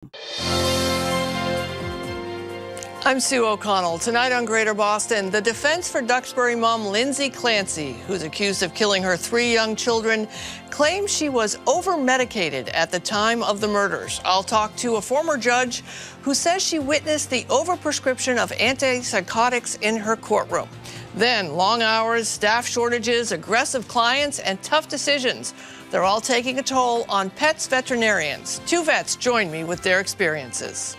I'm Sue O'Connell. Tonight on Greater Boston, the defense for Duxbury mom Lindsay Clancy, who's accused of killing her 3 young children, claims she was over-medicated at the time of the murders. I'll talk to a former judge who says she witnessed the over-prescription of antipsychotics in her courtroom. Then, long hours, staff shortages, aggressive clients, and tough decisions. They're all taking a toll on pets veterinarians. 2 vets join me with their experiences.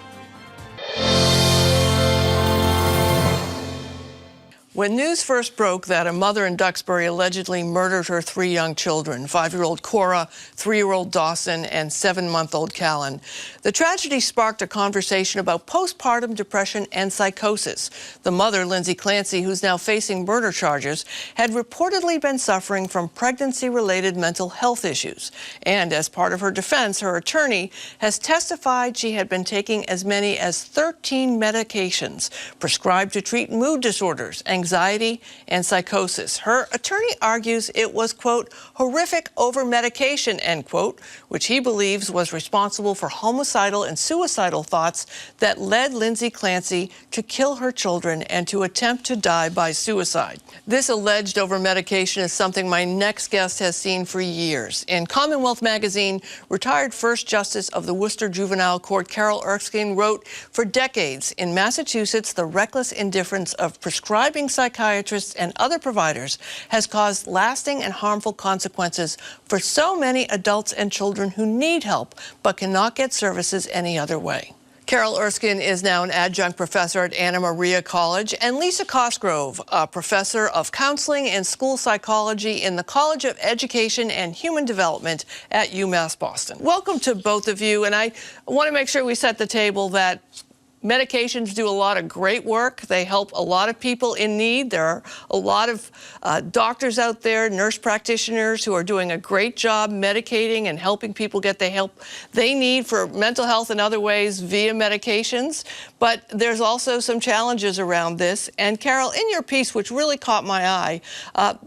When news first broke that a mother in Duxbury allegedly murdered her 3 young children, 5-year-old Cora, 3-year-old Dawson, and 7-month-old Callan, the tragedy sparked a conversation about postpartum depression and psychosis. The mother, Lindsay Clancy, who's now facing murder charges, had reportedly been suffering from pregnancy-related mental health issues. And as part of her defense, her attorney has testified she had been taking as many as 13 medications prescribed to treat mood disorders, anxiety, and psychosis. Her attorney argues it was, quote, horrific over-medication, end quote, which he believes was responsible for homicidal and suicidal thoughts that led Lindsay Clancy to kill her children and to attempt to die by suicide. This alleged over-medication is something my next guest has seen for years. In Commonwealth magazine, retired First Justice of the Worcester Juvenile Court, Carol Erskine, wrote, for decades in Massachusetts, the reckless indifference of prescribing psychiatrists and other providers has caused lasting and harmful consequences for so many adults and children who need help but cannot get services any other way. Carol Erskine is now an adjunct professor at Anna Maria College, and Lisa Cosgrove, a professor of counseling and school psychology in the College of Education and Human Development at UMass Boston. Welcome to both of you, and I want to make sure we set the table that medications do a lot of great work. They help a lot of people in need. There are a lot of doctors out there, nurse practitioners, who are doing a great job medicating and helping people get the help they need for mental health and other ways via medications. But there's also some challenges around this. And Carol, in your piece, which really caught my eye,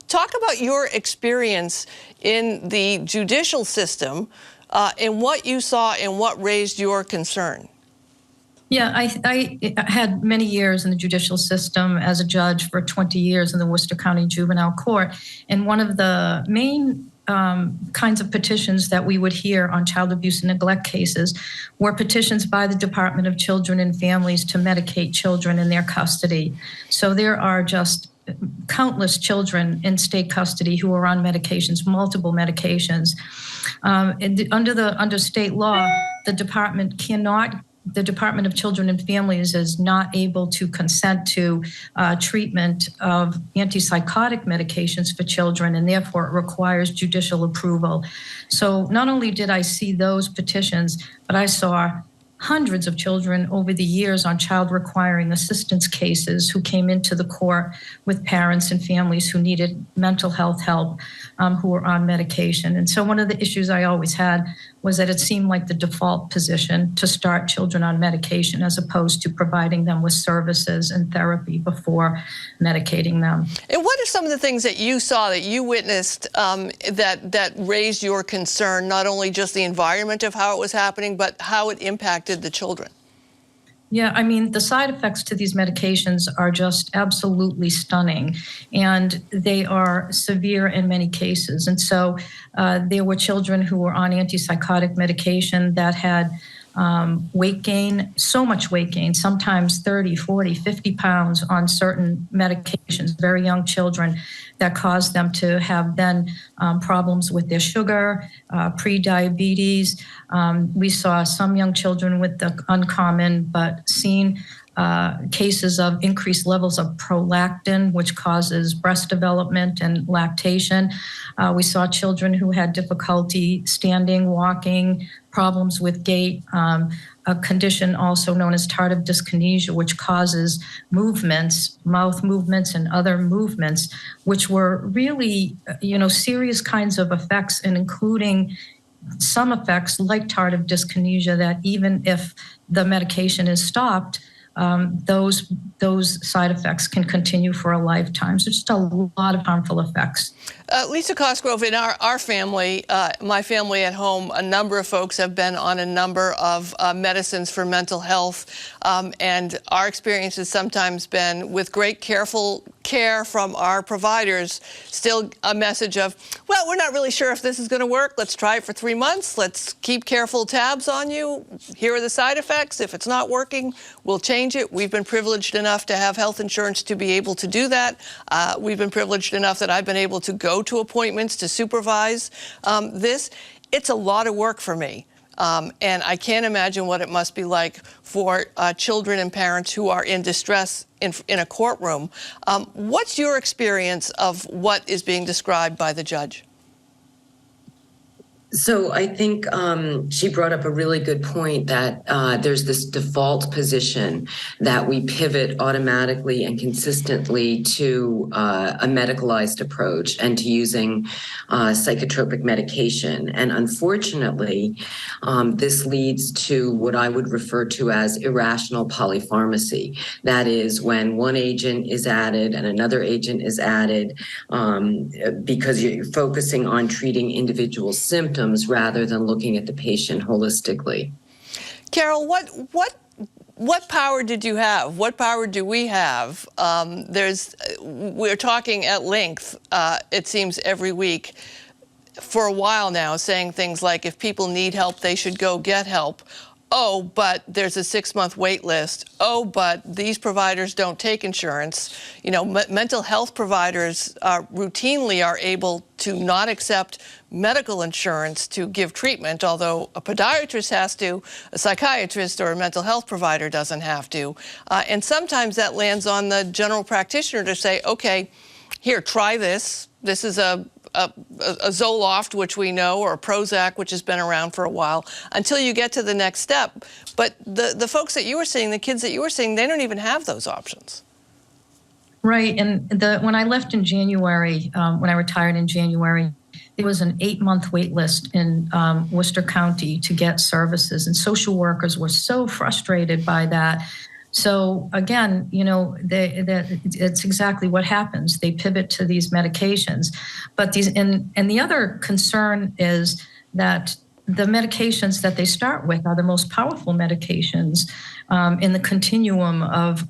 talk about your experience in the judicial system and what you saw and what raised your concern. Yeah, I had many years in the judicial system as a judge for 20 years in the Worcester County Juvenile Court. And one of the main kinds of petitions that we would hear on child abuse and neglect cases were petitions by the Department of Children and Families to medicate children in their custody. So there are just countless children in state custody who are on medications, multiple medications. Under state law, the Department of Children and Families is not able to consent to treatment of antipsychotic medications for children, and therefore it requires judicial approval. So not only did I see those petitions, but I saw hundreds of children over the years on child requiring assistance cases who came into the court with parents and families who needed mental health help, who were on medication. And so one of the issues I always had was that it seemed like the default position to start children on medication as opposed to providing them with services and therapy before medicating them. And what are some of the things that you saw, that you witnessed, that raised your concern, not only just the environment of how it was happening, but how it impacted the children? Yeah, I mean, the side effects to these medications are just absolutely stunning, and they are severe in many cases. And so there were children who were on antipsychotic medication that had weight gain, so much weight gain, sometimes 30, 40, 50 pounds on certain medications, very young children, that caused them to have then problems with their sugar, pre-diabetes. We saw some young children with the uncommon but seen cases of increased levels of prolactin, which causes breast development and lactation. We saw children who had difficulty standing, walking, problems with gait, a condition also known as tardive dyskinesia, which causes movements, mouth movements and other movements, which were really, serious kinds of effects, and including some effects like tardive dyskinesia that even if the medication is stopped, those side effects can continue for a lifetime. So just a lot of harmful effects. Lisa Cosgrove, in our family, my family at home, a number of folks have been on a number of medicines for mental health, and our experience has sometimes been, with great careful care from our providers, still a message of, well, we're not really sure if this is going to work. Let's try it for 3 months. Let's keep careful tabs on you. Here are the side effects. If it's not working, we'll change it. We've been privileged enough to have health insurance to be able to do that. We've been privileged enough that I've been able to go to appointments to supervise this. It's a lot of work for me. And I can't imagine what it must be like for children and parents who are in distress in a courtroom. What's your experience of what is being described by the judge? So I think she brought up a really good point that there's this default position that we pivot automatically and consistently to a medicalized approach and to using psychotropic medication. And unfortunately, this leads to what I would refer to as irrational polypharmacy. That is, when one agent is added and another agent is added because you're focusing on treating individual symptoms rather than looking at the patient holistically. Carol, what power did you have? What power do we have? We're talking at length, it seems, every week for a while now, saying things like, if people need help, they should go get help. Oh, but there's a 6-month wait list. Oh, but these providers don't take insurance. You know, mental health providers routinely are able to not accept medical insurance to give treatment, although a podiatrist has to, a psychiatrist or a mental health provider doesn't have to. And sometimes that lands on the general practitioner to say, okay, here, try this. This is a Zoloft, which we know, or a Prozac, which has been around for a while, until you get to the next step. But the folks that you were seeing, the kids that you were seeing, they don't even have those options. Right. And when I left in January, when I retired in January, there was an 8-month wait list in Worcester County to get services. And social workers were so frustrated by that. So again, you know, it's exactly what happens. They pivot to these medications, but the other concern is that the medications that they start with are the most powerful medications in the continuum of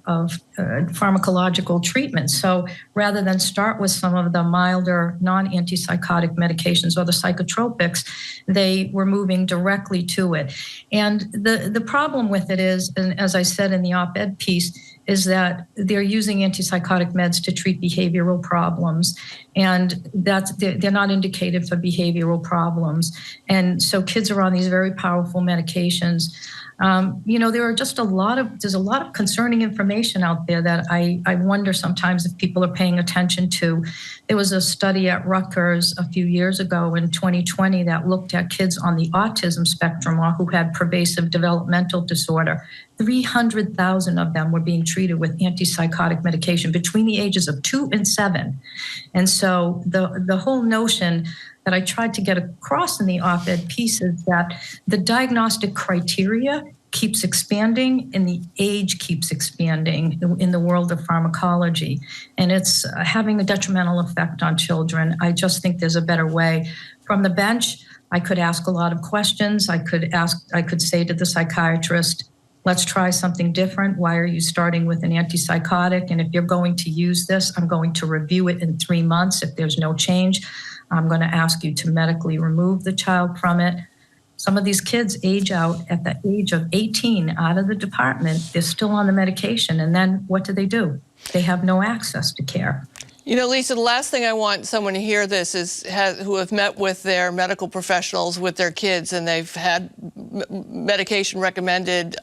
pharmacological treatment. So rather than start with some of the milder non-antipsychotic medications or the psychotropics, they were moving directly to it. And the problem with it is, and as I said in the op-ed piece, is that they're using antipsychotic meds to treat behavioral problems, and they're not indicated for behavioral problems. And so kids are on these very powerful medications. You know, there's a lot of concerning information out there that I wonder sometimes if people are paying attention to. There was a study at Rutgers a few years ago in 2020 that looked at kids on the autism spectrum or who had pervasive developmental disorder. 300,000 of them were being treated with antipsychotic medication between the ages of 2 and 7. And so the whole notion that I tried to get across in the op-ed piece is that the diagnostic criteria keeps expanding and the age keeps expanding in the world of pharmacology. And it's having a detrimental effect on children. I just think there's a better way. From the bench, I could ask a lot of questions. I could say to the psychiatrist, let's try something different. Why are you starting with an antipsychotic? And if you're going to use this, I'm going to review it in 3 months. If there's no change, I'm going to ask you to medically remove the child from it. Some of these kids age out at the age of 18 out of the department. They're still on the medication. And then what do? They have no access to care. You know, Lisa, the last thing I want someone to hear this is who have met with their medical professionals with their kids and they've had medication recommended.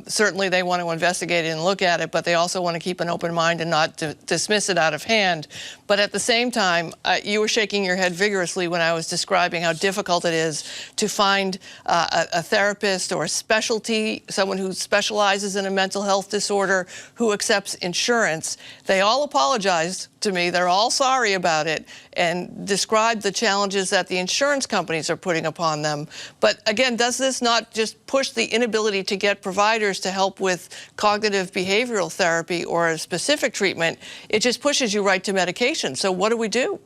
Certainly they want to investigate it and look at it, but they also want to keep an open mind and not dismiss it out of hand. But at the same time, you were shaking your head vigorously when I was describing how difficult it is to find a therapist or a specialty, someone who specializes in a mental health disorder, who accepts insurance. They all apologized to me. they're all sorry about it and describe the challenges that the insurance companies are putting upon them. But again, does this not just push the inability to get providers to help with cognitive behavioral therapy or a specific treatment? It just pushes you right to medication. So what do we do?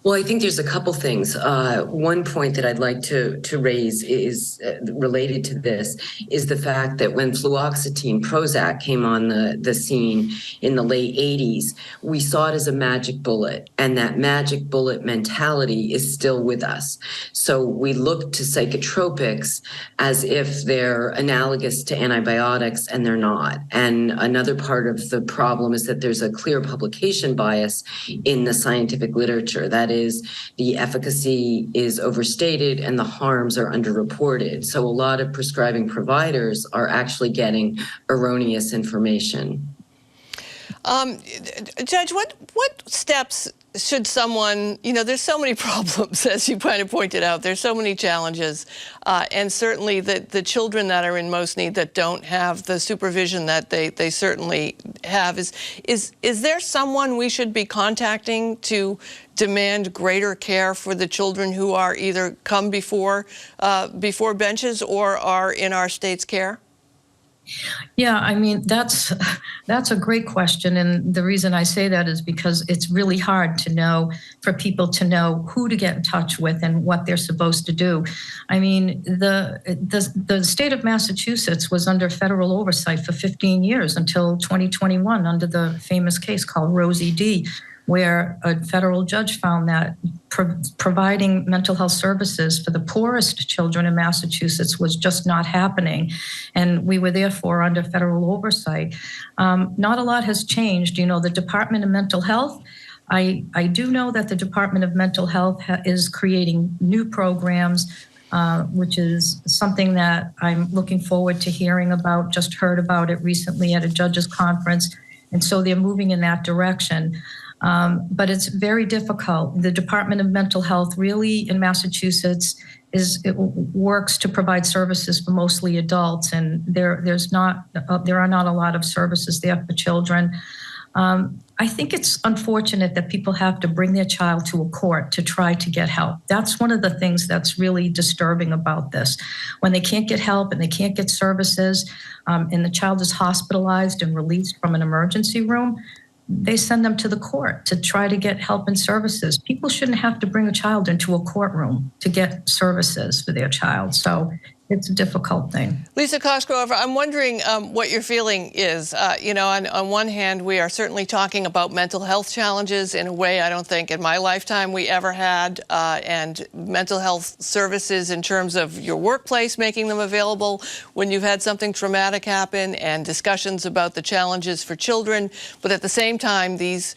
Well, I think there's a couple things. One point that I'd like to raise is related to this is the fact that when fluoxetine, Prozac, came on the scene in the late 80s, we saw it as a magic bullet, and that magic bullet mentality is still with us. So we look to psychotropics as if they're analogous to antibiotics, and they're not. And another part of the problem is that there's a clear publication bias in the scientific literature. That is, the efficacy is overstated and the harms are underreported. So a lot of prescribing providers are actually getting erroneous information. Judge, what steps should someone, there's so many problems, as you kind of pointed out, there's so many challenges, and certainly the children that are in most need that don't have the supervision that they certainly have. Is there someone we should be contacting to demand greater care for the children who are either come before benches or are in our state's care? Yeah, I mean, that's a great question. And the reason I say that is because it's really hard to know, for people to know who to get in touch with and what they're supposed to do. I mean, the state of Massachusetts was under federal oversight for 15 years until 2021 under the famous case called Rosie D., where a federal judge found that providing mental health services for the poorest children in Massachusetts was just not happening. And we were therefore under federal oversight. Not a lot has changed. The Department of Mental Health, I do know that the Department of Mental Health is creating new programs, which is something that I'm looking forward to hearing about. Just heard about it recently at a judges conference. And so they're moving in that direction. But it's very difficult. The Department of Mental Health really in Massachusetts works to provide services for mostly adults, and there are not a lot of services there for children. I think it's unfortunate that people have to bring their child to a court to try to get help. That's one of the things that's really disturbing about this. When they can't get help and they can't get services, and the child is hospitalized and released from an emergency room, they send them to the court to try to get help and services. People shouldn't have to bring a child into a courtroom to get services for their child. So it's a difficult thing. Lisa Cosgrove, I'm wondering what your feeling is. On one hand, we are certainly talking about mental health challenges in a way I don't think in my lifetime we ever had, and mental health services in terms of your workplace, making them available when you've had something traumatic happen, and discussions about the challenges for children. But at the same time, these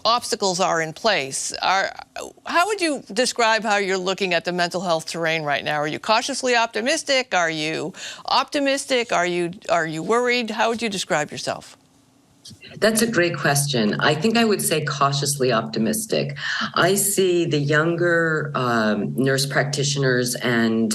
obstacles are in place. How would you describe how you're looking at the mental health terrain right now? Are you cautiously optimistic? Are you optimistic? Are you worried? How would you describe yourself? That's a great question. I think I would say cautiously optimistic. I see the younger nurse practitioners and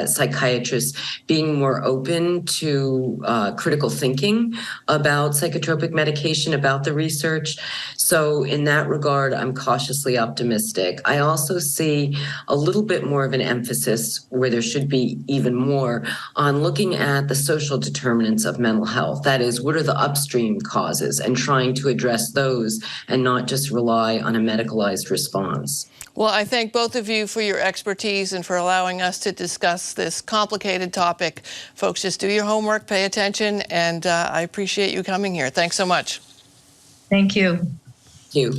psychiatrists being more open to critical thinking about psychotropic medication, about the research. So in that regard, I'm cautiously optimistic. I also see a little bit more of an emphasis, where there should be even more, on looking at the social determinants of mental health. That is, what are the upstream causes, and trying to address those and not just rely on a medicalized response. Well, I thank both of you for your expertise and for allowing us to discuss this complicated topic. Folks, just do your homework, pay attention, and I appreciate you coming here. Thanks so much. Thank you. Thank you.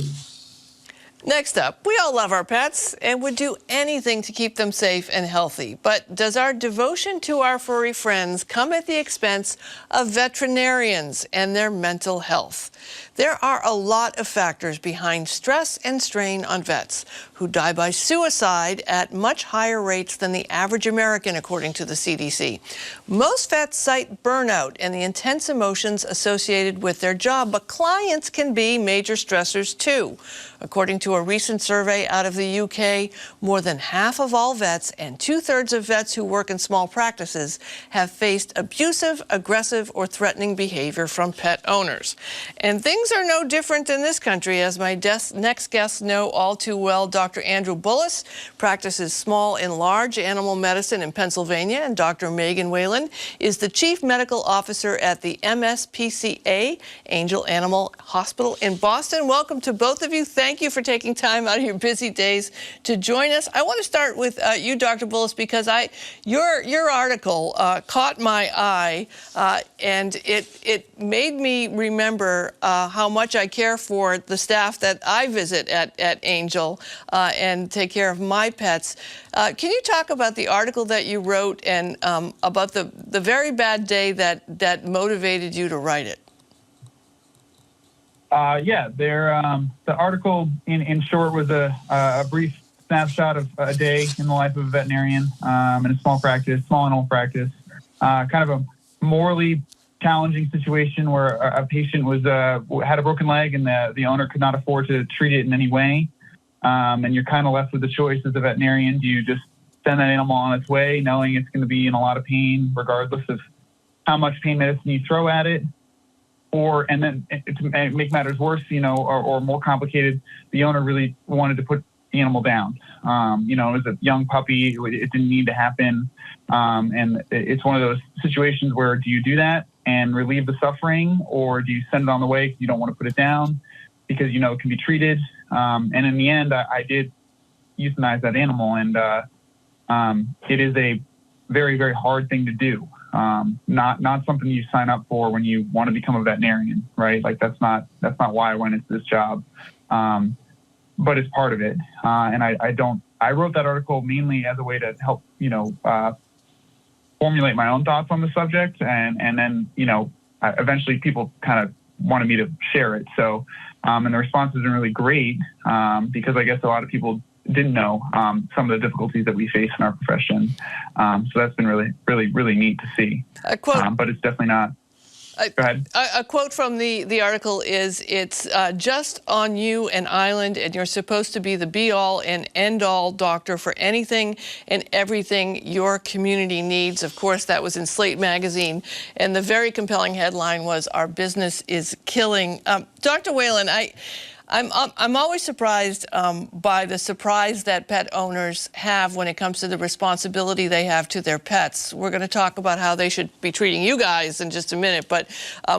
Next up, we all love our pets and would do anything to keep them safe and healthy. But does our devotion to our furry friends come at the expense of veterinarians and their mental health? There are a lot of factors behind stress and strain on vets, who die by suicide at much higher rates than the average American, according to the CDC. Most vets cite burnout and the intense emotions associated with their job, but clients can be major stressors too. According to to a recent survey out of the UK, more than half of all vets and 2/3 of vets who work in small practices have faced abusive, aggressive, or threatening behavior from pet owners. And things are no different in this country, as my next guests know all too well. Dr. Andrew Bullis practices small and large animal medicine in Pennsylvania, and Dr. Megan Whalen is the Chief Medical Officer at the MSPCA, Angell Animal Hospital in Boston. Welcome to both of you. Thank you for taking time out of your busy days to join us. I want to start with you, Dr. Bullis, because your article caught my eye, and it made me remember how much I care for the staff that I visit at Angell and take care of my pets. Can you talk about the article that you wrote and about the very bad day that motivated you to write it? The article, in short, was a brief snapshot of a day in the life of a veterinarian in a small animal practice. Kind of a morally challenging situation where a patient had a broken leg and the owner could not afford to treat it in any way. And you're kind of left with the choice as a veterinarian. Do you just send that animal on its way, knowing it's going to be in a lot of pain, regardless of how much pain medicine you throw at it? And then to make matters worse, or more complicated, the owner really wanted to put the animal down. It was a young puppy. It didn't need to happen. And it's one of those situations where, do you do that and relieve the suffering, or do you send it on the way because you don't want to put it down because it can be treated? And in the end, I did euthanize that animal, and it is a very, very hard thing to do. Not something you sign up for when you want to become a veterinarian, right? Like that's not why I went into this job. But it's part of it. And I wrote that article mainly as a way to help, formulate my own thoughts on the subject. And then, eventually people kind of wanted me to share it. So, and the response has been really great, because I guess a lot of people didn't know some of the difficulties that we face in our profession. So that's been really, really, really neat to see. A quote, but it's definitely not. Go ahead. A quote from the article is, it's just on you an island, and you're supposed to be the be-all and end-all doctor for anything and everything your community needs. Of course, that was in Slate magazine, and the very compelling headline was, "Our business is killing." Dr. Whalen, I'm always surprised by the surprise that pet owners have when it comes to the responsibility they have to their pets. We're going to talk about how they should be treating you guys in just a minute, but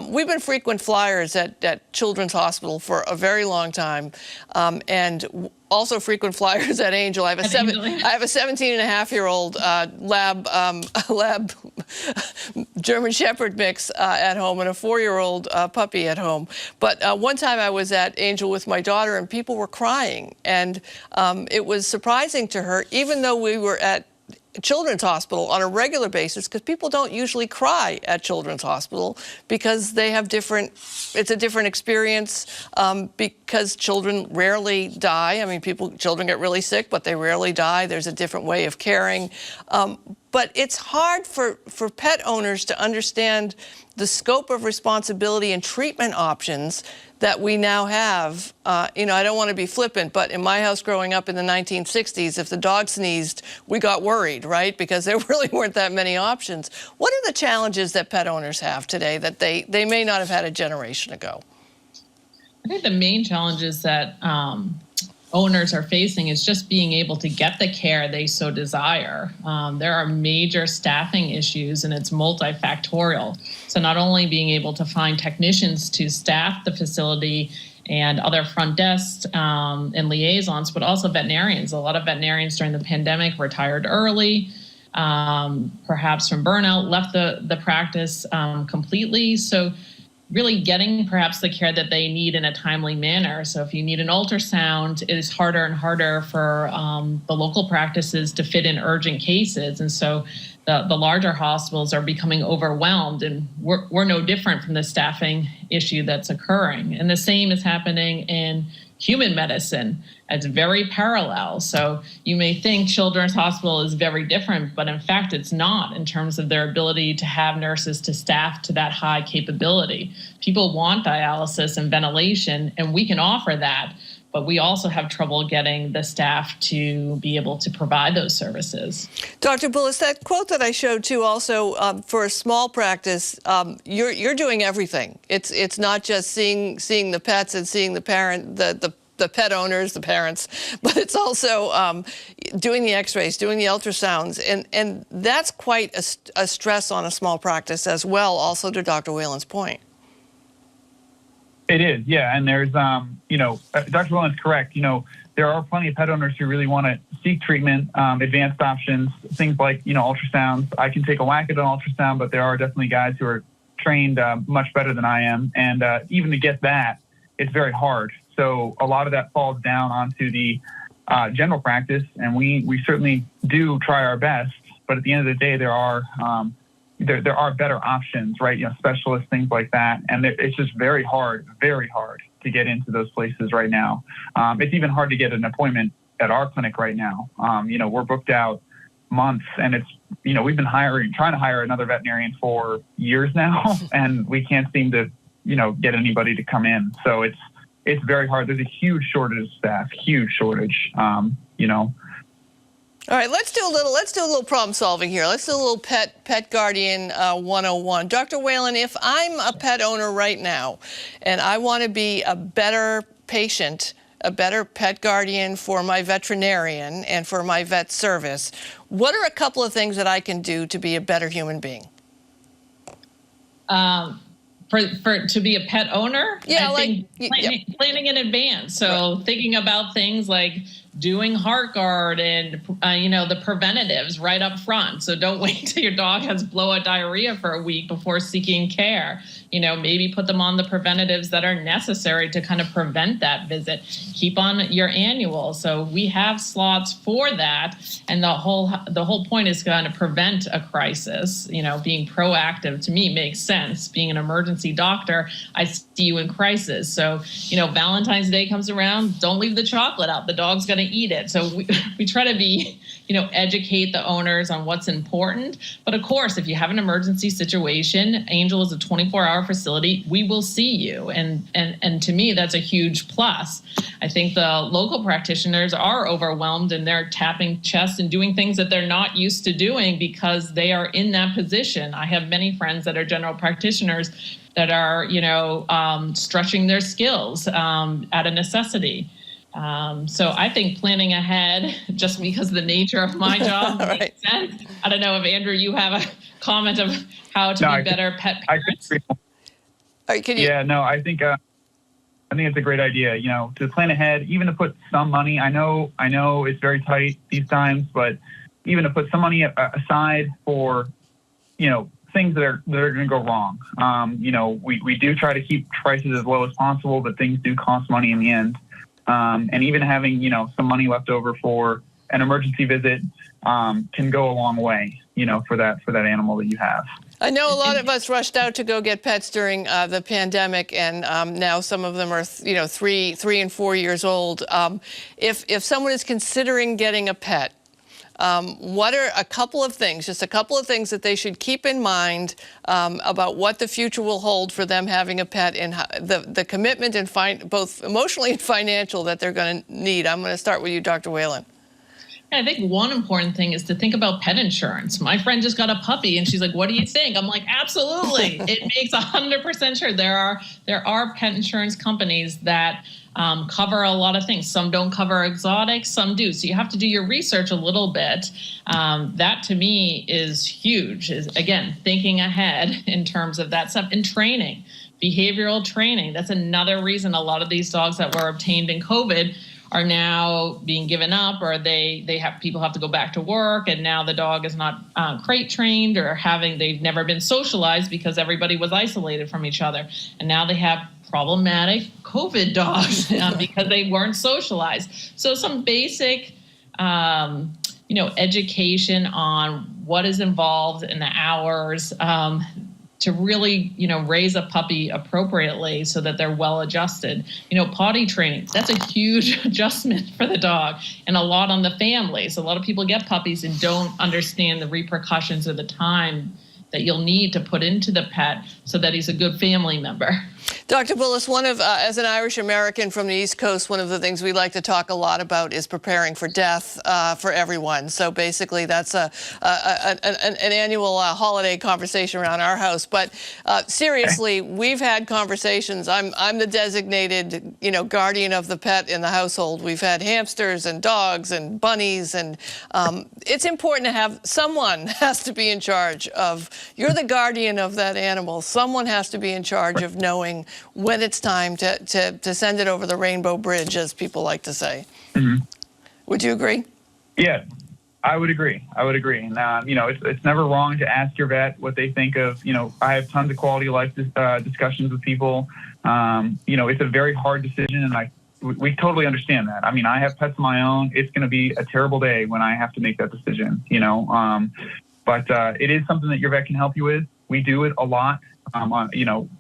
we've been frequent flyers at Children's Hospital for a very long time, and also frequent flyers at Angell. I have a 17-and-a-half-year-old lab German Shepherd mix at home, and a 4-year-old puppy at home. But one time I was at Angell with my daughter, and people were crying, and it was surprising to her, even though we were at Children's Hospital on a regular basis, because people don't usually cry at Children's Hospital because they have it's a different experience, because children rarely die. I mean, children get really sick, but they rarely die. There's a different way of caring. But it's hard for pet owners to understand the scope of responsibility and treatment options that we now have. I don't want to be flippant, but in my house growing up in the 1960s, if the dog sneezed, we got worried, right? Because there really weren't that many options. What are the challenges that pet owners have today that they may not have had a generation ago? I think the main challenges that owners are facing is just being able to get the care they so desire. There are major staffing issues, and it's multifactorial. So not only being able to find technicians to staff the facility and other front desks and liaisons, but also veterinarians. A lot of veterinarians during the pandemic retired early, perhaps from burnout, left the practice completely. So really getting perhaps the care that they need in a timely manner. So if you need an ultrasound, it is harder and harder for the local practices to fit in urgent cases. And so the larger hospitals are becoming overwhelmed, and we're no different from the staffing issue that's occurring. And the same is happening in human medicine. It's very parallel. So you may think Children's Hospital is very different, but in fact, it's not in terms of their ability to have nurses to staff to that high capability. People want dialysis and ventilation, and we can offer that. but we also have trouble getting the staff to be able to provide those services. Dr. Bullis, that quote that I showed too, also for a small practice, you're doing everything. It's not just seeing the pets and seeing the parent, the pet owners, the parents, but it's also doing the x-rays, doing the ultrasounds, and that's quite a stress on a small practice as well, also to Dr. Whelan's point. It is, yeah, and there's, Dr. Whelan's correct. There are plenty of pet owners who really want to seek treatment, advanced options, things like, ultrasounds. I can take a whack at an ultrasound, but there are definitely guys who are trained much better than I am, and even to get that, it's very hard. So a lot of that falls down onto the general practice, and we certainly do try our best. But at the end of the day, there are better options, right? Specialists, things like that, and it's just very hard to get into those places right now. It's even hard to get an appointment at our clinic right now. We're booked out months, and it's we've been trying to hire another veterinarian for years now, and we can't seem to get anybody to come in. So it's very hard. There's a huge shortage of staff, huge shortage, All right, let's do a little problem solving here. Let's do a little pet guardian 101. Dr. Whalen, if I'm a pet owner right now and I want to be a better patient, a better pet guardian for my veterinarian and for my vet service, what are a couple of things that I can do to be a better human being? To be a pet owner, yeah, I think planning in advance. So thinking about things like doing HeartGuard and the preventatives right up front. So don't wait till your dog has blowout diarrhea for a week before seeking care. Maybe put them on the preventatives that are necessary to kind of prevent that visit. Keep on your annual. So we have slots for that, and the whole point is going to prevent a crisis. Being proactive to me makes sense. Being an emergency doctor, I see you in crisis. So Valentine's Day comes around, don't leave the chocolate out. The dog's going to eat it. So we try to be educate the owners on what's important. But of course, if you have an emergency situation, Angell is a 24-hour facility. We will see you. And to me, that's a huge plus. I think the local practitioners are overwhelmed and they're tapping chests and doing things that they're not used to doing because they are in that position. I have many friends that are general practitioners that are, stretching their skills at a necessity. So I think planning ahead, just because of the nature of my job, makes sense. I don't know if, Andrew, you have a comment of how to be better pet parents. I think it's a great idea, to plan ahead, even to put some money. I know it's very tight these times, but even to put some money aside for, things that are going to go wrong. We do try to keep prices as low as possible, but things do cost money in the end. And even having, some money left over for an emergency visit can go a long way, for that animal that you have. I know a lot of us rushed out to go get pets during the pandemic, and now some of them are, 3 and 4 years old. If someone is considering getting a pet, what are a couple of things that they should keep in mind about what the future will hold for them having a pet, and the commitment and both emotionally and financial that they're going to need? I'm going to start with you, Dr. Whalen. I think one important thing is to think about pet insurance. My friend just got a puppy and she's like, what do you think? I'm like, absolutely. It makes 100% sure. There are pet insurance companies that cover a lot of things. Some don't cover exotics, some do. So you have to do your research a little bit. That to me is huge, is again, thinking ahead in terms of that stuff, and training, behavioral training. That's another reason a lot of these dogs that were obtained in COVID are now being given up, or people have to go back to work, and now the dog is not crate trained, or they've never been socialized because everybody was isolated from each other, and now they have problematic COVID dogs because they weren't socialized. So some basic education on what is involved in the hours to really, raise a puppy appropriately so that they're well adjusted. Potty training, that's a huge adjustment for the dog and a lot on the family. So a lot of people get puppies and don't understand the repercussions or the time that you'll need to put into the pet so that he's a good family member. Dr. Bullis, as an Irish American from the East Coast, one of the things we like to talk a lot about is preparing for death for everyone. So basically, that's an annual holiday conversation around our house. But seriously, we've had conversations. I'm the designated, guardian of the pet in the household. We've had hamsters and dogs and bunnies, and it's important to have someone has to be in charge of. You're the guardian of that animal. Someone has to be in charge of knowing when it's time to send it over the rainbow bridge, as people like to say. Mm-hmm. Would you agree? Yeah, I would agree. And, it's never wrong to ask your vet what they think of, I have tons of quality of life discussions with people. It's a very hard decision, and we totally understand that. I mean, I have pets of my own. It's going to be a terrible day when I have to make that decision, but it is something that your vet can help you with. We do it a lot.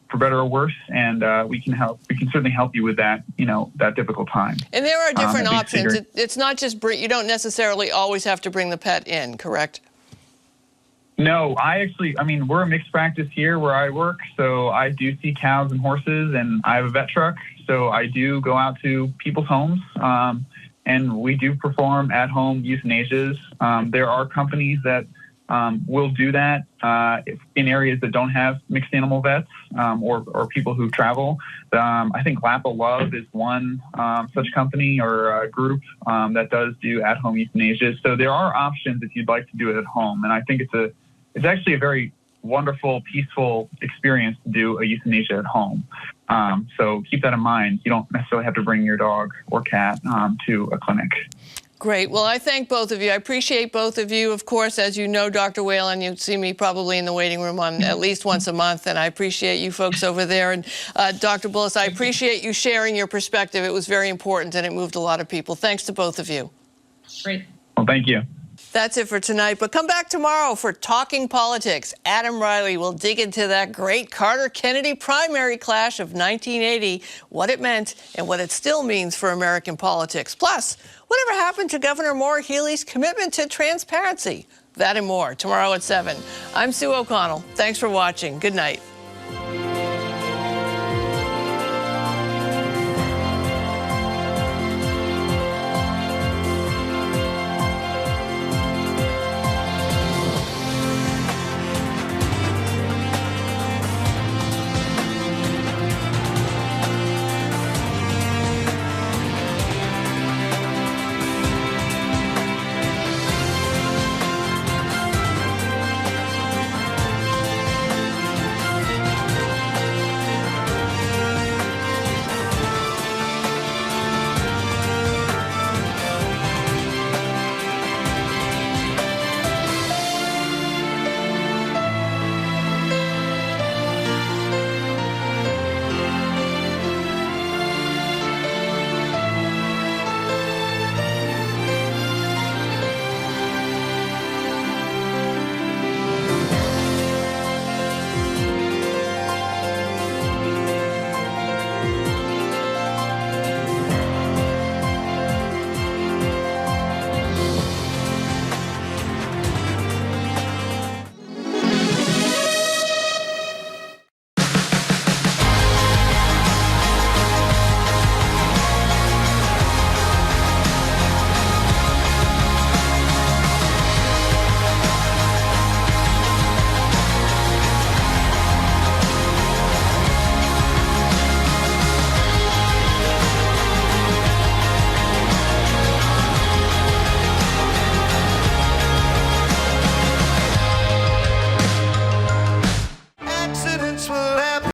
For better or worse, and we can certainly help you with that, that difficult time. And there are different options. It's not just you don't necessarily always have to bring the pet in, correct? No, we're a mixed practice here where I work, so I do see cows and horses, and I have a vet truck, so I do go out to people's homes, and we do perform at-home euthanasias. There are companies that will do that in areas that don't have mixed animal vets or people who travel. I think Lapa Love is one such company or a group that does do at-home euthanasia. So there are options if you'd like to do it at home. And I think it's actually a very wonderful, peaceful experience to do a euthanasia at home. So keep that in mind. You don't necessarily have to bring your dog or cat to a clinic. Great. Well, I thank both of you. I appreciate both of you. Of course, as you know, Dr. Whalen, you see me probably in the waiting room on at least once a month, and I appreciate you folks over there. And Dr. Bullis, I appreciate you sharing your perspective. It was very important, and it moved a lot of people. Thanks to both of you. Great. Well, thank you. That's it for tonight, but come back tomorrow for Talking Politics. Adam Riley will dig into that great Carter-Kennedy primary clash of 1980, what it meant and what it still means for American politics. Plus, whatever happened to Governor Maura Healey's commitment to transparency? That and more tomorrow at 7. I'm Sue O'Connell. Thanks for watching. Good night.